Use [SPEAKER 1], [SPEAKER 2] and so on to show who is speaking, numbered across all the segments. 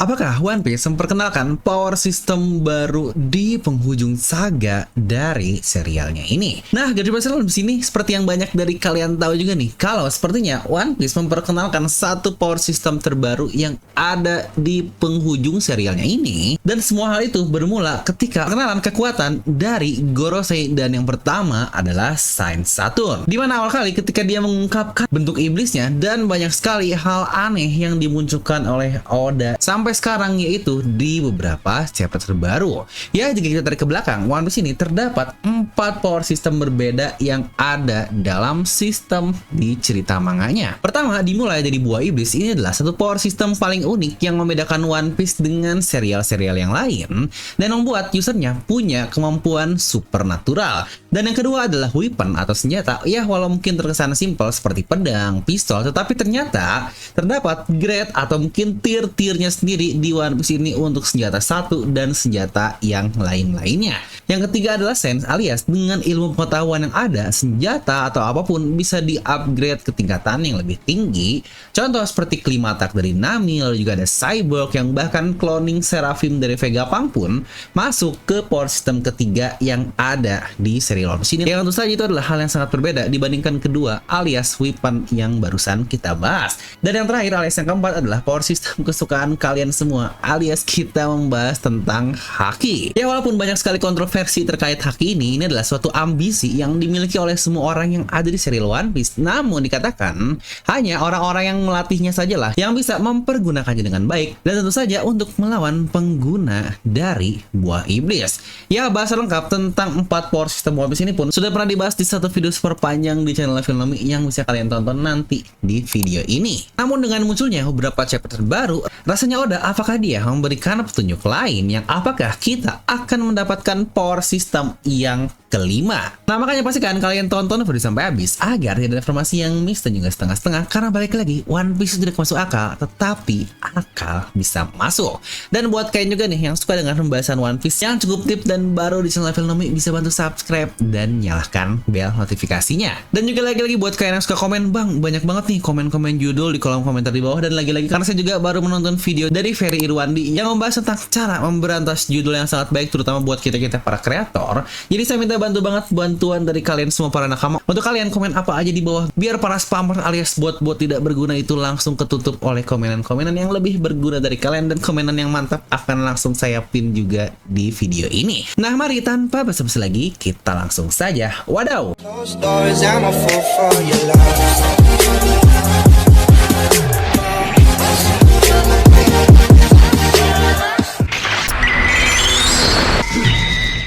[SPEAKER 1] Apakah One Piece memperkenalkan power system baru di penghujung saga dari serialnya ini? Nah, jadi masalah di sini seperti yang banyak dari kalian tahu juga nih, kalau sepertinya One Piece memperkenalkan satu power system terbaru yang ada di penghujung serialnya ini, dan semua hal itu bermula ketika perkenalan kekuatan dari Gorosei, dan yang pertama adalah Saint Saturn. Dimana awal kali ketika dia mengungkapkan bentuk iblisnya dan banyak sekali hal aneh yang dimunculkan oleh Oda sampai sekarang, yaitu di beberapa chapter terbaru. Ya, jika kita tarik ke belakang, One Piece ini terdapat 4 power system berbeda yang ada dalam sistem di cerita manganya. Pertama, dimulai dari buah iblis. Ini adalah satu power system paling unik yang membedakan One Piece dengan serial-serial yang lain dan membuat usernya punya kemampuan supernatural. Dan yang kedua adalah weapon atau senjata. Ya, walau mungkin terkesan simpel seperti pedang, pistol, tetapi ternyata terdapat grade atau mungkin tier-tiernya sendiri di One Piece ini untuk senjata satu dan senjata yang lain-lainnya. Yang ketiga adalah sense, alias dengan ilmu pengetahuan yang ada, senjata atau apapun bisa di-upgrade ke tingkatan yang lebih tinggi. Contoh seperti Klimatak dari Nami, lalu juga ada Cyborg yang bahkan cloning Seraphim dari Vegapunk pun masuk ke power system ketiga yang ada di seri One Piece ini. Yang tentu saja itu adalah hal yang sangat berbeda dibandingkan kedua, alias weapon yang barusan kita bahas. Dan yang terakhir alias yang keempat adalah power system kesukaan kalian semua, alias kita membahas tentang haki. Ya, walaupun banyak sekali kontroversi terkait haki ini adalah suatu ambisi yang dimiliki oleh semua orang yang ada di serial One Piece. Namun dikatakan hanya orang-orang yang melatihnya sajalah yang bisa mempergunakannya dengan baik, dan tentu saja untuk melawan pengguna dari buah iblis. Ya, bahasa lengkap tentang 4 power system One Piece ini pun sudah pernah dibahas di satu video super panjang di channel Filmami yang bisa kalian tonton nanti di video ini. Namun dengan munculnya beberapa chapter terbaru, rasanya Oda apakah dia memberikan petunjuk lain yang apakah kita akan mendapatkan power system yang kelima. Nah, makanya pastikan kalian tonton video sampai habis agar tidak ada informasi yang miss dan juga setengah-setengah, karena balik lagi One Piece tidak masuk akal, tetapi akal bisa masuk. Dan buat kalian juga nih yang suka dengan pembahasan One Piece yang cukup tip dan baru di channel Filmami, bisa bantu subscribe dan nyalakan bel notifikasinya. Dan juga lagi-lagi buat kalian yang suka komen, bang, banyak banget nih komen-komen judul di kolom komentar di bawah. Dan lagi-lagi karena saya juga baru menonton video dari Ferry Irwandi yang membahas tentang cara memberantas judul yang sangat baik, terutama buat kita-kita para kreator. Jadi saya minta bantu banget bantuan dari kalian semua para nakama untuk kalian komen apa aja di bawah, biar para spammer alias bot-bot tidak berguna itu langsung ketutup oleh komenan-komenan yang lebih berguna dari kalian, dan komenan yang mantap akan langsung saya pin juga di video ini. Nah, mari tanpa basa-basi lagi kita langsung saja wadaw.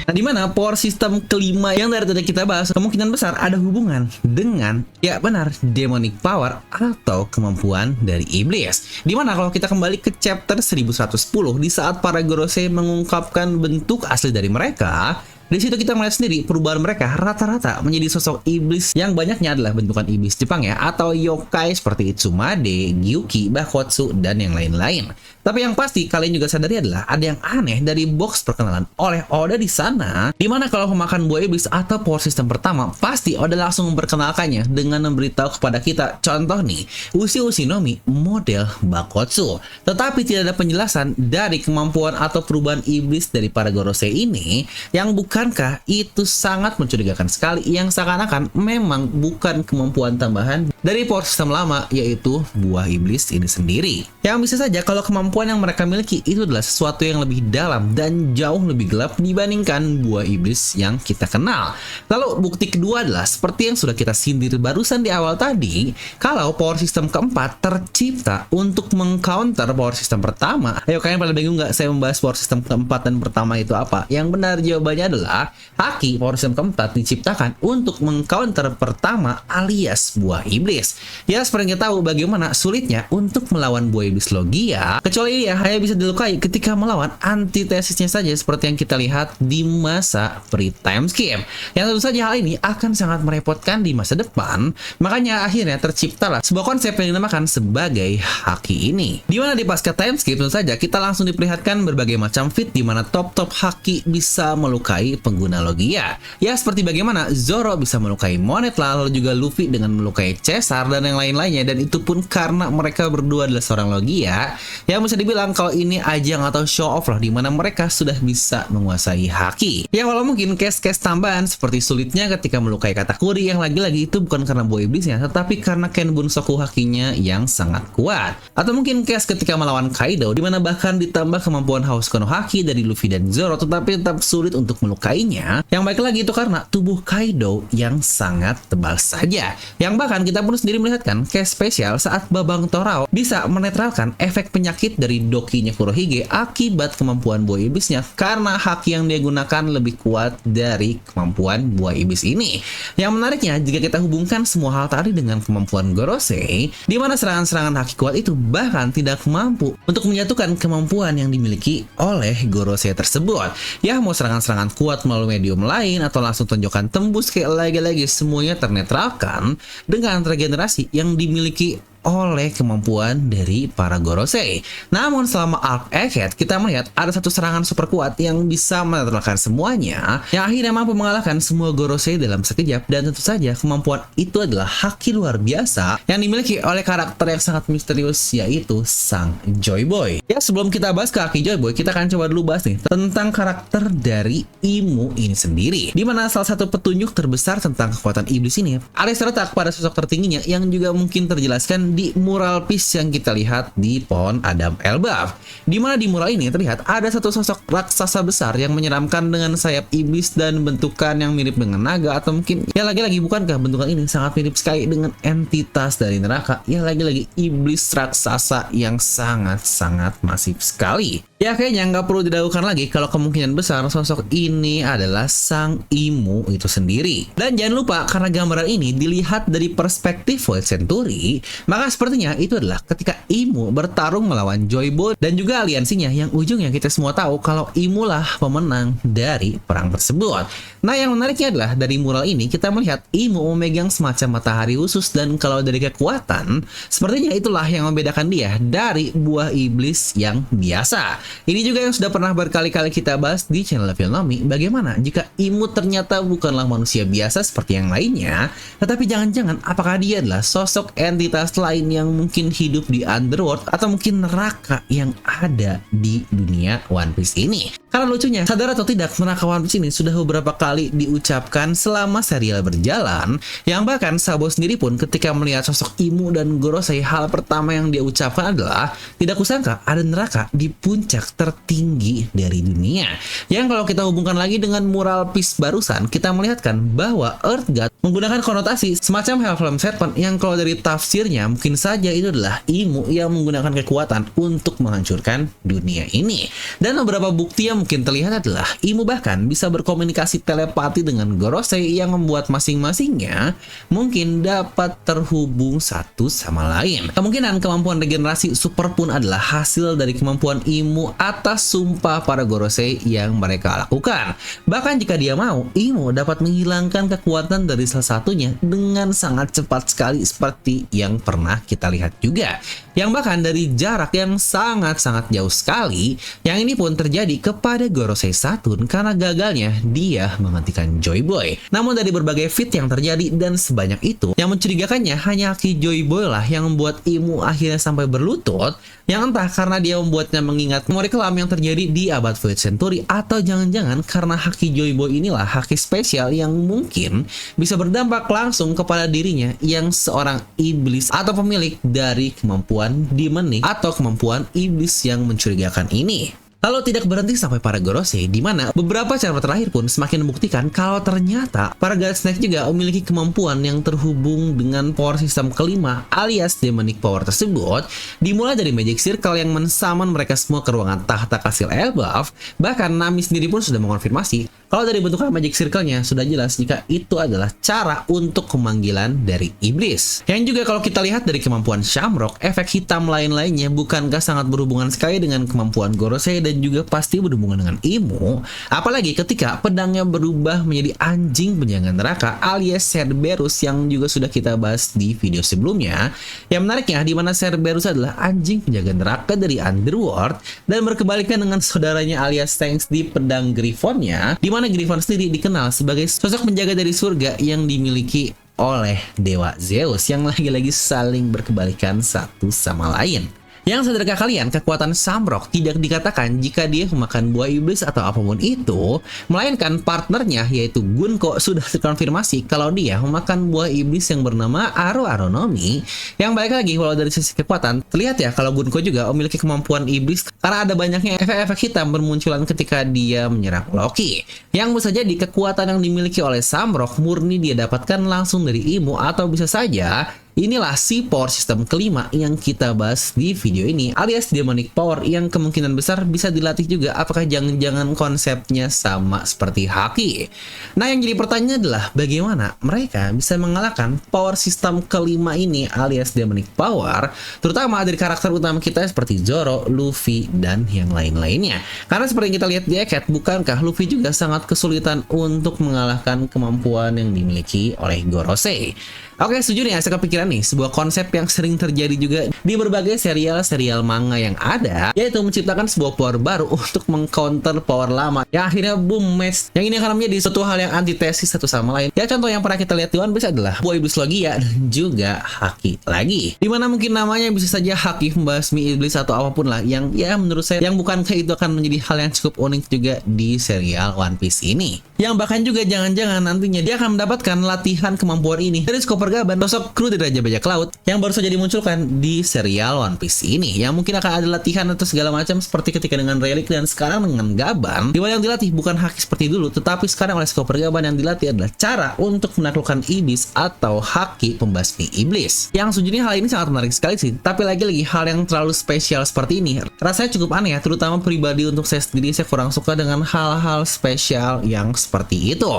[SPEAKER 1] Nah, dimana power system kelima yang dari tadi kita bahas kemungkinan besar ada hubungan dengan, ya benar, demonic power atau kemampuan dari iblis. Dimana kalau kita kembali ke chapter 1110 di saat para Gorosei mengungkapkan bentuk asli dari mereka, di situ kita melihat sendiri perubahan mereka rata-rata menjadi sosok iblis yang banyaknya adalah bentukan iblis Jepang ya, atau yokai seperti Itsumade, Gyuki, Bakotsu, dan yang lain-lain. Tapi yang pasti kalian juga sadari adalah ada yang aneh dari box perkenalan oleh Oda di sana, dimana kalau memakan buah iblis atau power system pertama, pasti Oda langsung memperkenalkannya dengan memberitahu kepada kita, contoh nih, Ushi Nomi model Bakotsu. Tetapi tidak ada penjelasan dari kemampuan atau perubahan iblis dari para Gorosei ini, yang bukankah itu sangat mencurigakan sekali, yang seakan-akan memang bukan kemampuan tambahan dari power system lama, yaitu buah iblis ini sendiri. Yang bisa saja kalau kemampuan yang mereka miliki itu adalah sesuatu yang lebih dalam dan jauh lebih gelap dibandingkan buah iblis yang kita kenal. Lalu bukti kedua adalah seperti yang sudah kita sindir barusan di awal tadi, kalau power system keempat tercipta untuk mengcounter power system pertama. Ayo, kalian pada bingung nggak saya membahas power system keempat dan pertama itu apa? Yang benar jawabannya adalah haki power system keempat diciptakan untuk mengcounter pertama alias buah iblis. Ya, seperti yang kita tahu bagaimana sulitnya untuk melawan buah iblis Logia, kecuali dia hanya bisa dilukai ketika melawan antitesisnya saja, seperti yang kita lihat di masa pre-time skip. Yang tentu saja hal ini akan sangat merepotkan di masa depan, makanya akhirnya terciptalah sebuah konsep yang dinamakan sebagai haki ini. Dimana di pasca time skip tentu saja kita langsung diperlihatkan berbagai macam feat, dimana top-top haki bisa melukai dari pengguna Logia. Ya seperti bagaimana Zoro bisa melukai Monet, lalu juga Luffy dengan melukai Caesar dan yang lain-lainnya, dan itu pun karena mereka berdua adalah seorang Logia. Ya bisa dibilang kalau ini ajang atau show off lah, dimana mereka sudah bisa menguasai haki. Ya walau mungkin case-case tambahan seperti sulitnya ketika melukai Katakuri, yang lagi-lagi itu bukan karena buah iblisnya, tetapi karena Ken Bunsoku hakinya yang sangat kuat. Atau mungkin case ketika melawan Kaido, dimana bahkan ditambah kemampuan House Konohaki dari Luffy dan Zoro, tetapi tetap sulit untuk melukainya. Yang baik lagi itu karena tubuh Kaido yang sangat tebal saja. Yang bahkan kita pun sendiri melihatkan case spesial saat Babang Torao bisa menetralkan efek penyakit dari Dokinya Kurohige akibat kemampuan buah iblisnya, karena haki yang dia gunakan lebih kuat dari kemampuan buah iblis ini. Yang menariknya jika kita hubungkan semua hal tadi dengan kemampuan Gorosei, di mana serangan-serangan haki kuat itu bahkan tidak mampu untuk menyatukan kemampuan yang dimiliki oleh Gorosei tersebut. Ya mau serangan-serangan kuat melalui medium lain atau langsung tonjokan tembus, kayak lagi-lagi semuanya ternetralkan dengan regenerasi yang dimiliki oleh kemampuan dari para Gorosei. Namun selama arc Egghead kita melihat ada satu serangan super kuat yang bisa menetralkan semuanya, yang akhirnya mampu mengalahkan semua Gorosei dalam sekejap. Dan tentu saja kemampuan itu adalah haki luar biasa yang dimiliki oleh karakter yang sangat misterius, yaitu Sang Joy Boy. Ya sebelum kita bahas ke haki Joy Boy, kita akan coba dulu bahas nih tentang karakter dari Imu ini sendiri, dimana salah satu petunjuk terbesar tentang kekuatan iblis ini ada terletak pada sosok tertingginya, yang juga mungkin terjelaskan di mural piece yang kita lihat di pohon Adam Elbaf, di mana di mural ini terlihat ada satu sosok raksasa besar yang menyeramkan dengan sayap iblis dan bentukan yang mirip dengan naga, atau mungkin ya lagi-lagi bukankah bentukan ini sangat mirip sekali dengan entitas dari neraka, ya lagi-lagi iblis raksasa yang sangat-sangat masif sekali. Ya kayaknya nggak perlu diragukan lagi kalau kemungkinan besar sosok ini adalah Sang Imu itu sendiri. Dan jangan lupa, karena gambaran ini dilihat dari perspektif Void Century, maka sepertinya itu adalah ketika Imu bertarung melawan Joy Boy dan juga aliansinya, yang ujungnya kita semua tahu kalau Imu lah pemenang dari perang tersebut. Nah yang menariknya adalah dari mural ini kita melihat Imu memegang semacam matahari khusus, dan kalau dari kekuatan sepertinya itulah yang membedakan dia dari buah iblis yang biasa. Ini juga yang sudah pernah berkali-kali kita bahas di channel Filmnomi, bagaimana jika Imu ternyata bukanlah manusia biasa seperti yang lainnya, tetapi jangan-jangan apakah dia adalah sosok entitas lain yang mungkin hidup di underworld atau mungkin neraka yang ada di dunia One Piece ini. Karena lucunya, sadar atau tidak, neraka One Piece ini sudah beberapa kali diucapkan selama serial berjalan, yang bahkan Sabo sendiri pun ketika melihat sosok Imu dan Gorosei, hal pertama yang dia ucapkan adalah, tidak kusangka ada neraka di puncak tertinggi dari dunia. Yang kalau kita hubungkan lagi dengan mural piece barusan, kita melihatkan bahwa Earth God menggunakan konotasi semacam Hellflame Serpent, yang kalau dari tafsirnya mungkin saja itu adalah Imu yang menggunakan kekuatan untuk menghancurkan dunia ini. Dan beberapa bukti yang mungkin terlihat adalah Imu bahkan bisa berkomunikasi telepati dengan Gorosei, yang membuat masing-masingnya mungkin dapat terhubung satu sama lain. Kemungkinan kemampuan regenerasi super pun adalah hasil dari kemampuan Imu atas sumpah para Gorosei yang mereka lakukan. Bahkan jika dia mau, Imu dapat menghilangkan kekuatan dari salah satunya dengan sangat cepat sekali, seperti yang pernah kita lihat juga. Yang bahkan dari jarak yang sangat-sangat jauh sekali, yang ini pun terjadi kepada Gorosei Saturn karena gagalnya dia menghentikan Joy Boy. Namun dari berbagai feat yang terjadi dan sebanyak itu, yang mencurigakannya hanya haki Joy Boy lah yang membuat Imu akhirnya sampai berlutut, yang entah karena dia membuatnya mengingat memori kelam yang terjadi di abad Void Century, atau jangan-jangan karena haki Joy Boy inilah haki spesial yang mungkin bisa berdampak langsung kepada dirinya yang seorang iblis atau pemilik dari kemampuan demonic atau kemampuan iblis yang mencurigakan ini. Lalu tidak berhenti sampai para Gorosei, di mana beberapa cara terakhir pun semakin membuktikan kalau ternyata para God Snake juga memiliki kemampuan yang terhubung dengan power system kelima alias demonic power tersebut, dimulai dari Magic Circle yang mensummon mereka semua ke ruangan tahta kastil Elbaf. Bahkan Nami sendiri pun sudah mengonfirmasi kalau dari bentukan Magic Circle-nya sudah jelas jika itu adalah cara untuk pemanggilan dari iblis. Yang juga kalau kita lihat dari kemampuan Shamrock, efek hitam lain-lainnya bukankah sangat berhubungan sekali dengan kemampuan Gorosei dan dan juga pasti berhubungan dengan ilmu. Apalagi ketika pedangnya berubah menjadi anjing penjaga neraka alias Cerberus yang juga sudah kita bahas di video sebelumnya. Yang menariknya di mana Cerberus adalah anjing penjaga neraka dari Underworld dan berkebalikan dengan saudaranya alias Tanks di pedang Griffonnya, di mana Griffon sendiri dikenal sebagai sosok penjaga dari surga yang dimiliki oleh Dewa Zeus yang lagi-lagi saling berkebalikan satu sama lain. Yang sadarkah kalian, kekuatan Samrock tidak dikatakan jika dia memakan buah iblis atau apapun itu, melainkan partnernya yaitu Gunko sudah terkonfirmasi kalau dia memakan buah iblis yang bernama Aronomi. Yang balik lagi, walau dari sisi kekuatan, terlihat ya kalau Gunko juga memiliki kemampuan iblis karena ada banyaknya efek-efek hitam bermunculan ketika dia menyerang Loki. Yang bisa jadi kekuatan yang dimiliki oleh Samrock murni dia dapatkan langsung dari Imo, atau bisa saja inilah si power system kelima yang kita bahas di video ini, alias demonic power yang kemungkinan besar bisa dilatih juga. Apakah jangan-jangan konsepnya sama seperti Haki? Nah, yang jadi pertanyaan adalah bagaimana mereka bisa mengalahkan power system kelima ini alias demonic power, terutama dari karakter utama kita seperti Zoro, Luffy, dan yang lain-lainnya. Karena seperti yang kita lihat di Eket, bukankah Luffy juga sangat kesulitan untuk mengalahkan kemampuan yang dimiliki oleh Gorosei? Oke, setuju nih, saya kepikiran nih sebuah konsep yang sering terjadi juga di berbagai serial manga yang ada, yaitu menciptakan sebuah power baru untuk mengcounter power lama yang akhirnya boom match. Yang ini akan menjadi suatu hal yang antitesis satu sama lain. Ya, contoh yang pernah kita lihat di One Piece adalah buah iblis Logia dan juga Haki lagi, dimana mungkin namanya bisa saja Haki membasmi iblis atau apapun lah, yang ya menurut saya yang bukankah itu akan menjadi hal yang cukup unik juga di serial One Piece ini, yang bahkan juga jangan-jangan nantinya dia akan mendapatkan latihan kemampuan ini dari Chopper Gaban, sosok kru dari Raja Bajak Laut yang baru saja dimunculkan di serial One Piece ini, yang mungkin akan ada latihan atau segala macam seperti ketika dengan Rayleigh dan sekarang dengan Gaban, di mana yang dilatih bukan Haki seperti dulu, tetapi sekarang oleh Chopper Gaban yang dilatih adalah cara untuk menaklukkan iblis atau Haki pembasmi iblis. Yang sejujurnya hal ini sangat menarik sekali sih, tapi lagi-lagi hal yang terlalu spesial seperti ini rasanya cukup aneh ya, terutama pribadi untuk saya sendiri. Saya kurang suka dengan hal-hal spesial yang seperti itu.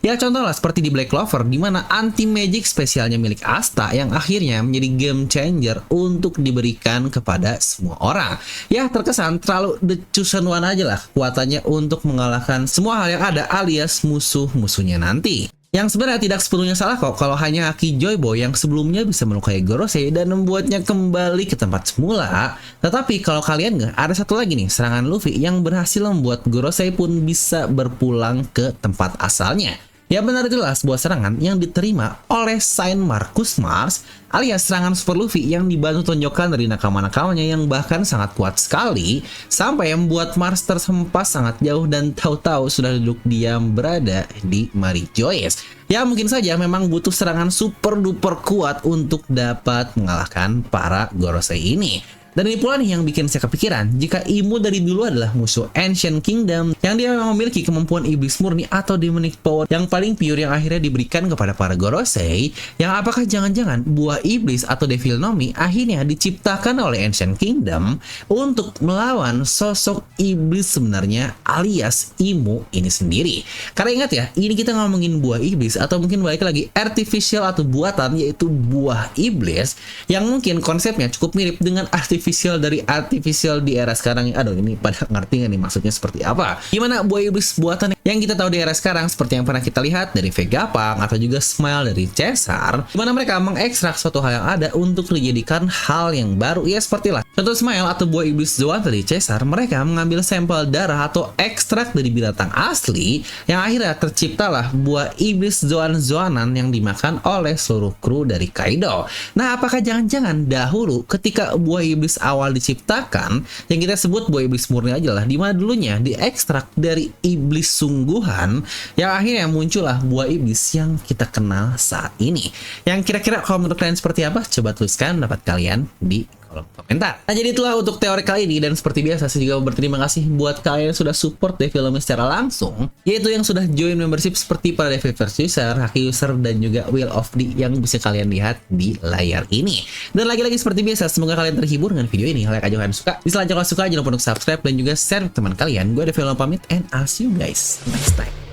[SPEAKER 1] Ya, contoh lah seperti di Black Clover, di mana anti magic spesialnya milik Asta yang akhirnya menjadi game changer untuk diberikan kepada semua orang. Ya, terkesan terlalu the chosen one aja lah kekuatannya untuk mengalahkan semua hal yang ada alias musuh-musuhnya nanti. Yang sebenarnya tidak sepenuhnya salah kok kalau hanya Haki Joyboy yang sebelumnya bisa melukai Gorosei dan membuatnya kembali ke tempat semula. Tetapi kalau kalian nggak, ada satu lagi nih, serangan Luffy yang berhasil membuat Gorosei pun bisa berpulang ke tempat asalnya. Ya, benar, itulah sebuah serangan yang diterima oleh Saint Marcus Mars alias serangan Super Luffy yang dibantu tonjokan dari nakama-nakamanya yang bahkan sangat kuat sekali sampai membuat Mars terhempas sangat jauh dan tahu-tahu sudah duduk diam berada di Mary Joyce. Ya, mungkin saja memang butuh serangan super duper kuat untuk dapat mengalahkan para Gorosei ini. Dan ini pula nih yang bikin saya kepikiran, jika Imo dari dulu adalah musuh Ancient Kingdom yang dia memang memiliki kemampuan iblis murni atau demonic power yang paling pure yang akhirnya diberikan kepada para Gorosei, yang apakah jangan-jangan buah iblis atau Devil Nomi akhirnya diciptakan oleh Ancient Kingdom untuk melawan sosok iblis sebenarnya alias Imo ini sendiri. Karena ingat ya, ini kita ngomongin buah iblis atau mungkin balik lagi artificial atau buatan, yaitu buah iblis yang mungkin konsepnya cukup mirip dengan artificial dari artificial di era sekarang. Aduh, ini pada ngerti nggak nih maksudnya seperti apa? Gimana buah iblis buatan yang kita tahu di era sekarang seperti yang pernah kita lihat dari Vegapunk atau juga Smile dari Caesar, dimana mereka mengekstrak suatu hal yang ada untuk dijadikan hal yang baru. Ya, seperti lah contoh Smile atau buah iblis Zoan dari Caesar, mereka mengambil sampel darah atau ekstrak dari binatang asli yang akhirnya terciptalah buah iblis Zoan-Zoanan yang dimakan oleh seluruh kru dari Kaido. Nah, apakah jangan-jangan dahulu ketika buah iblis awal diciptakan, yang kita sebut buah iblis murni aja lah, dimana dulunya diekstrak dari iblis sungguhan, yang akhirnya muncullah buah iblis yang kita kenal saat ini. Yang kira-kira kalau menurut kalian seperti apa? Coba tuliskan pendapat kalian di kolom komentar. Nah, jadi itulah untuk teori kali ini, dan seperti biasa saya juga berterima kasih buat kalian yang sudah support Devilman secara langsung, yaitu yang sudah join membership seperti para Devilverse user, Haki user, dan juga Wheel of D yang bisa kalian lihat di layar ini. Dan lagi-lagi seperti biasa, semoga kalian terhibur dengan video ini. Like aja kalian suka, dislike kalau suka, jangan lupa untuk subscribe dan juga share ke teman kalian. Gue Devilman pamit, and I'll see you guys next time.